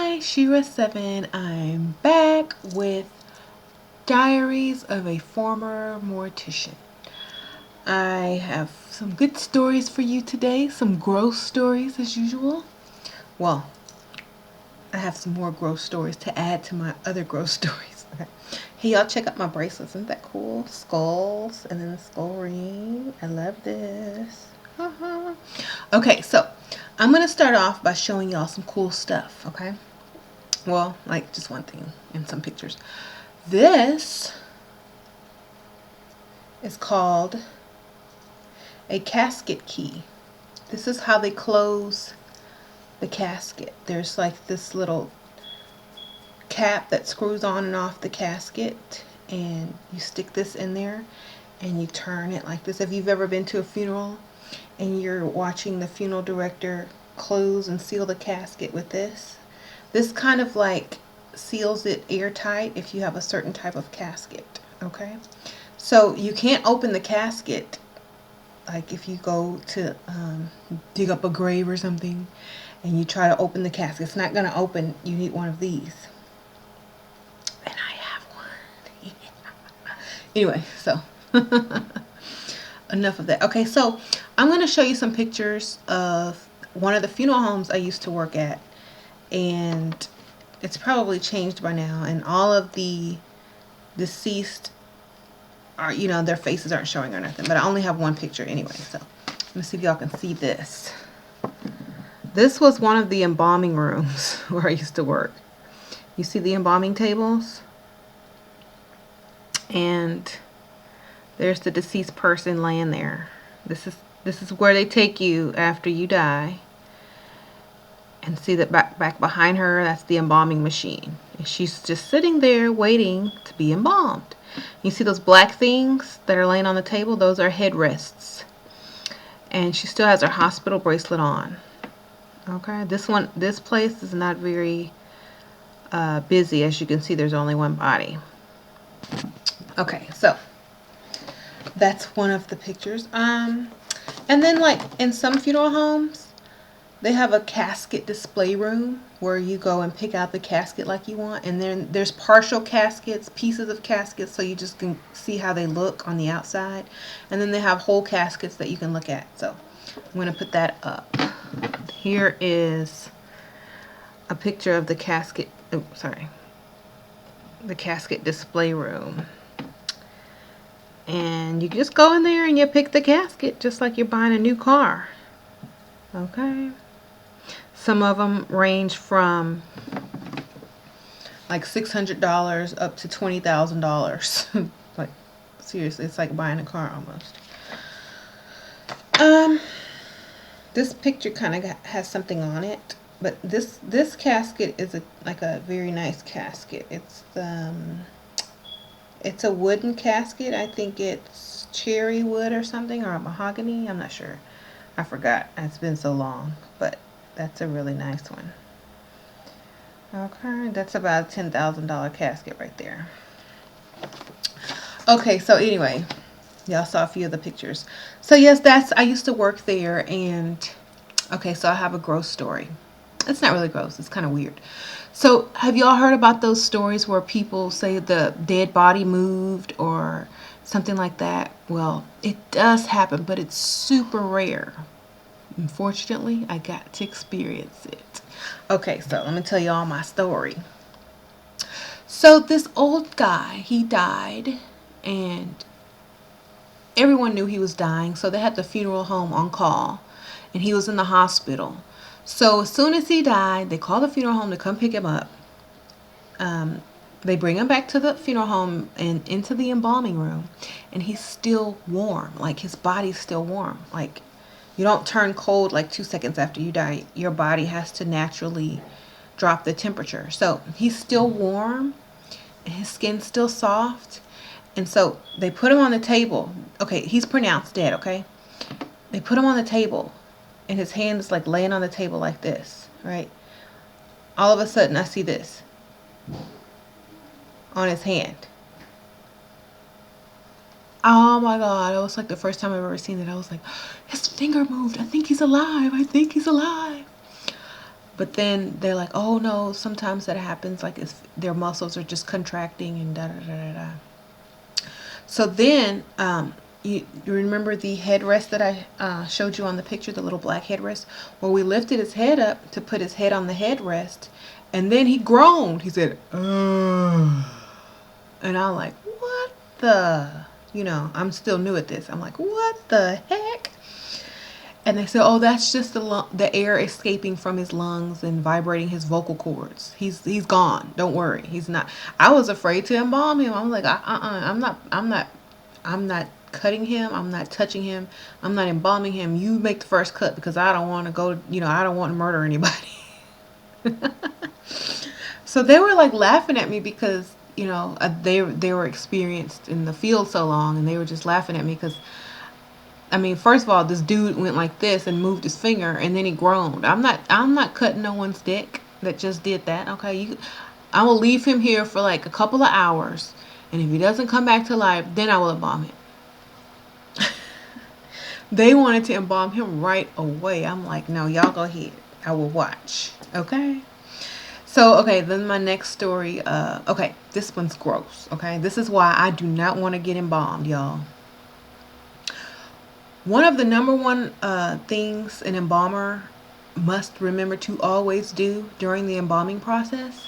Hi, Shira7. I'm back with Diaries of a Former Mortician. I have some good stories for you today, some gross stories as usual. Well, I have some more gross stories to add to my other gross stories. Okay. Hey, y'all, check out my bracelets. Isn't that cool? Skulls and then the skull ring. I love this. Okay, so I'm going to start off by showing y'all some cool stuff, okay? Well, like just one thing and some pictures. This is called a casket key. This is how they close the casket. There's like this little cap that screws on and off the casket, and you stick this in there and you turn it like this. If you've ever been to a funeral and you're watching the funeral director close and seal the casket with this kind of like seals it airtight if you have a certain type of casket. Okay, so you can't open the casket like if you go to dig up a grave or something and you try to open the casket. It's not going to open. You need one of these, and I have one. Anyway, so enough of that. Okay, so I'm going to show you some pictures of one of the funeral homes I used to work at, and it's probably changed by now, and all of the deceased are, you know, their faces aren't showing or nothing, but I only have one picture anyway. So let me see if y'all can see this. This was one of the embalming rooms where I used to work. You see the embalming tables, and there's the deceased person laying there. This is where they take you after you die. And see that back behind her, that's the embalming machine. And she's just sitting there waiting to be embalmed. You see those black things that are laying on the table? Those are headrests. And she still has her hospital bracelet on. Okay, this place is not very busy. As you can see, there's only one body. Okay, so that's one of the pictures. And then like in some funeral homes, they have a casket display room where you go and pick out the casket like you want. And then there's partial caskets, pieces of caskets, so you just can see how they look on the outside. And then they have whole caskets that you can look at. So I'm going to put that up. Here is a picture of the casket. Oh, sorry. The casket display room. And you just go in there and you pick the casket just like you're buying a new car. Okay. Some of them range from like $600 up to $20,000. Like seriously, it's like buying a car almost. This picture kind of has something on it, but this casket is like a very nice casket. It's a wooden casket. I think it's cherry wood or something, or a mahogany. I'm not sure. I forgot. It's been so long, but that's a really nice one. Okay, that's about a $10,000 casket right there. Okay, so anyway, y'all saw a few of the pictures. So yes, I used to work there, and okay, so I have a gross story. It's not really gross, it's kind of weird. So have y'all heard about those stories where people say the dead body moved or something like that? Well, it does happen, but it's super rare. Unfortunately, I got to experience it. Okay, so let me tell you all my story. So this old guy, he died, and everyone knew he was dying, so they had the funeral home on call, and he was in the hospital. So as soon as he died, they called the funeral home to come pick him up. They bring him back to the funeral home and into the embalming room, and he's still warm. Like his body's still warm. Like you don't turn cold like 2 seconds after you die. Your body has to naturally drop the temperature. So he's still warm, and his skin's still soft. And so they put him on the table. Okay, he's pronounced dead, okay? They put him on the table, and his hand is like laying on the table like this, right? All of a sudden, I see this on his hand. Oh my God, it was like the first time I've ever seen it. I was like, his finger moved. I think he's alive. I think he's alive. But then they're like, oh no, sometimes that happens. Like it's, their muscles are just contracting and da da da da da. So then, you remember the headrest that I showed you on the picture, the little black headrest? Well, we lifted his head up to put his head on the headrest, and then he groaned. He said, "Ugh." And I'm like, what the? I'm still new at this. I'm like, what the heck? And they said, oh, that's just the air escaping from his lungs and vibrating his vocal cords. He's gone. Don't worry. He's not. I was afraid to embalm him. I'm like, I'm not cutting him. I'm not touching him. I'm not embalming him. You make the first cut because I don't want to go. I don't want to murder anybody. So they were like laughing at me because they were experienced in the field so long, and they were just laughing at me because, I mean, first of all, this dude went like this and moved his finger, and then he groaned. I'm not cutting no one's dick that just did that. Okay, I will leave him here for like a couple of hours, and if he doesn't come back to life, then I will embalm him. They wanted to embalm him right away. I'm like, no, y'all go ahead. I will watch. Okay. So, okay, then my next story. Okay, this one's gross. Okay, this is why I do not want to get embalmed, y'all. One of the number one things an embalmer must remember to always do during the embalming process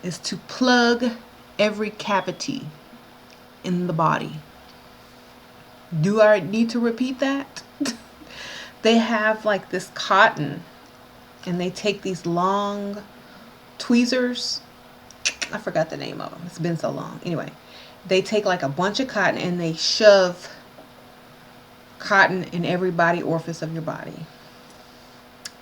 is to plug every cavity in the body. Do I need to repeat that? They have like this cotton, and they take these long tweezers. I forgot the name of them. It's been so long. Anyway, they take like a bunch of cotton and they shove cotton in every body orifice of your body.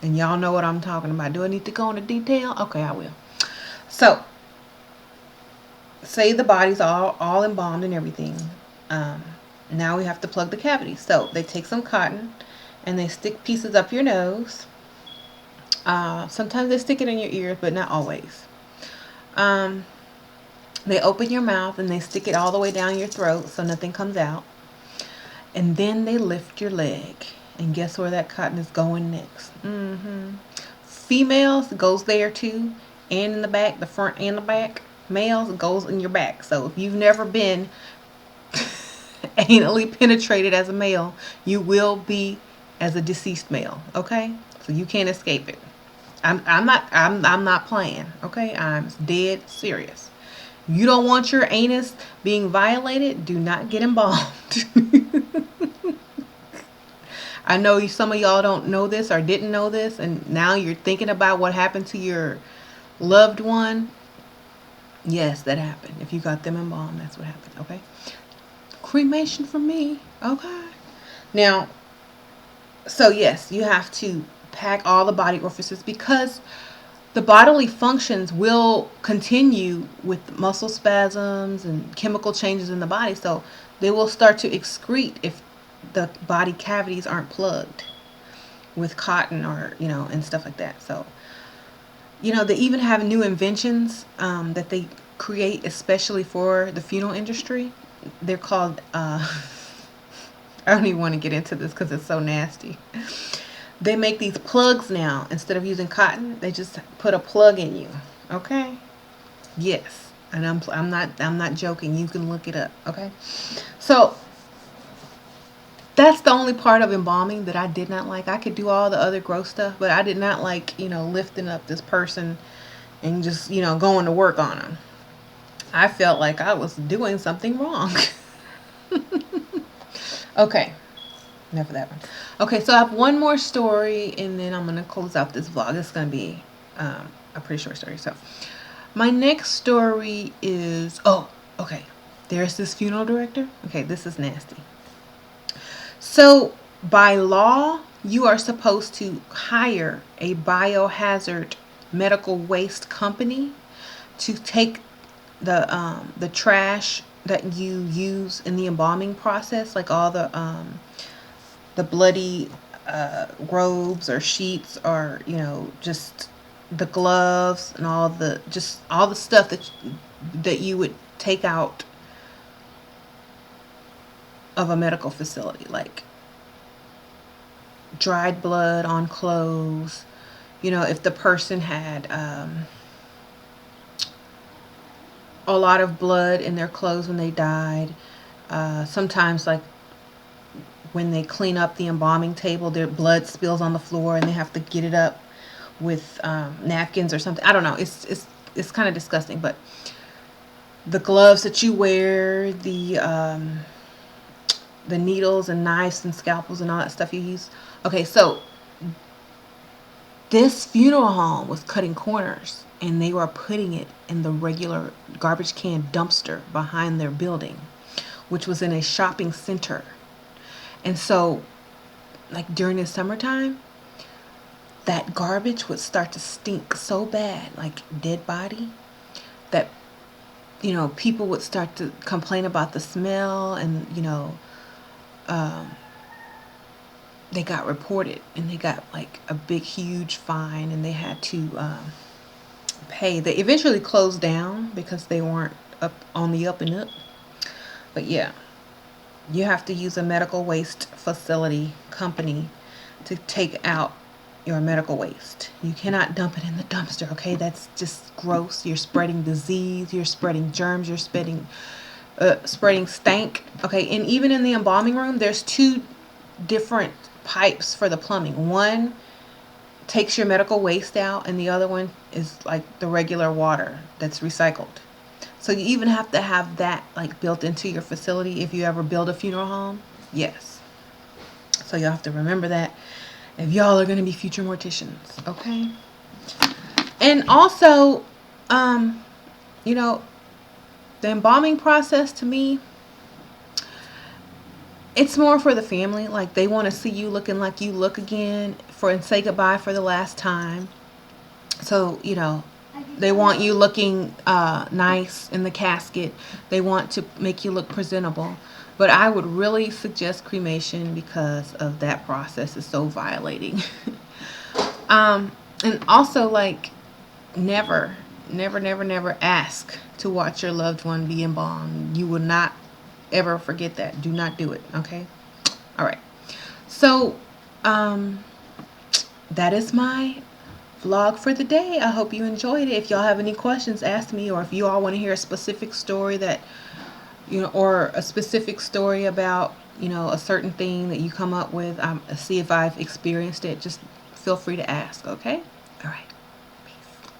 And y'all know what I'm talking about. Do I need to go into detail? Okay, I will. So, say the body's all embalmed and everything. Now we have to plug the cavity. So they take some cotton and they stick pieces up your nose. Sometimes they stick it in your ears, but not always. They open your mouth and they stick it all the way down your throat so nothing comes out. And then they lift your leg. And guess where that cotton is going next? Females, goes there too. And in the back, the front and the back. Males, goes in your back. So if you've never been anally penetrated as a male, you will be as a deceased male. Okay? So you can't escape it. I'm not playing. Okay? I'm dead serious. You don't want your anus being violated, do not get embalmed. I know some of y'all don't know this or didn't know this, and now you're thinking about what happened to your loved one. Yes, that happened. If you got them embalmed, that's what happened. Okay? Cremation for me. Okay? Now, so yes, you have to pack all the body orifices because the bodily functions will continue with muscle spasms and chemical changes in the body. So they will start to excrete if the body cavities aren't plugged with cotton or, and stuff like that. So, they even have new inventions that they create especially for the funeral industry. They're called, I don't even want to get into this because it's so nasty. They make these plugs now. Instead of using cotton, they just put a plug in you. Okay? Yes. And I'm not joking. You can look it up. Okay? So that's the only part of embalming that I did not like. I could do all the other gross stuff, but I did not like, lifting up this person and just, going to work on them. I felt like I was doing something wrong. Okay. Enough of that one. Okay, so I have one more story, and then I'm going to close out this vlog. It's going to be a pretty short story. So, my next story is... Oh, okay. There's this funeral director. Okay, this is nasty. So, by law, you are supposed to hire a biohazard medical waste company to take the trash that you use in the embalming process, like all the bloody robes or sheets, or just the gloves and all the stuff that you would take out of a medical facility, like dried blood on clothes, if the person had a lot of blood in their clothes when they died. Sometimes, like when they clean up the embalming table, their blood spills on the floor and they have to get it up with napkins or something. I don't know. It's kind of disgusting, but the gloves that you wear, the needles and knives and scalpels and all that stuff you use. Okay, so this funeral home was cutting corners and they were putting it in the regular garbage can dumpster behind their building, which was in a shopping center. And so, like during the summertime, that garbage would start to stink so bad, like dead body, that people would start to complain about the smell, and um, they got reported and they got like a big huge fine, and they had to pay. They eventually closed down because they weren't up on the up and up. But yeah, you have to use a medical waste facility company to take out your medical waste. You cannot dump it in the dumpster, okay? That's just gross. You're spreading disease, you're spreading germs, you're spreading stank. Okay, and even in the embalming room, there's two different pipes for the plumbing. One takes your medical waste out, and the other one is like the regular water that's recycled. So you even have to have that like built into your facility if you ever build a funeral home. Yes. So you'll have to remember that if y'all are going to be future morticians, okay? And also, um, you know, the embalming process to me, it's more for the family. Like they want to see you looking like you look again and say goodbye for the last time. So, they want you looking nice in the casket. They want to make you look presentable. But I would really suggest cremation because of that process is so violating. And also, like, never, never, never, never ask to watch your loved one be embalmed. You will not ever forget that. Do not do it, okay? All right. So, that is my vlog for the day. I hope you enjoyed it. If y'all have any questions, ask me, or if you all want to hear a specific story or a specific story about, a certain thing that you come up with, see if I've experienced it, just feel free to ask, okay? All right.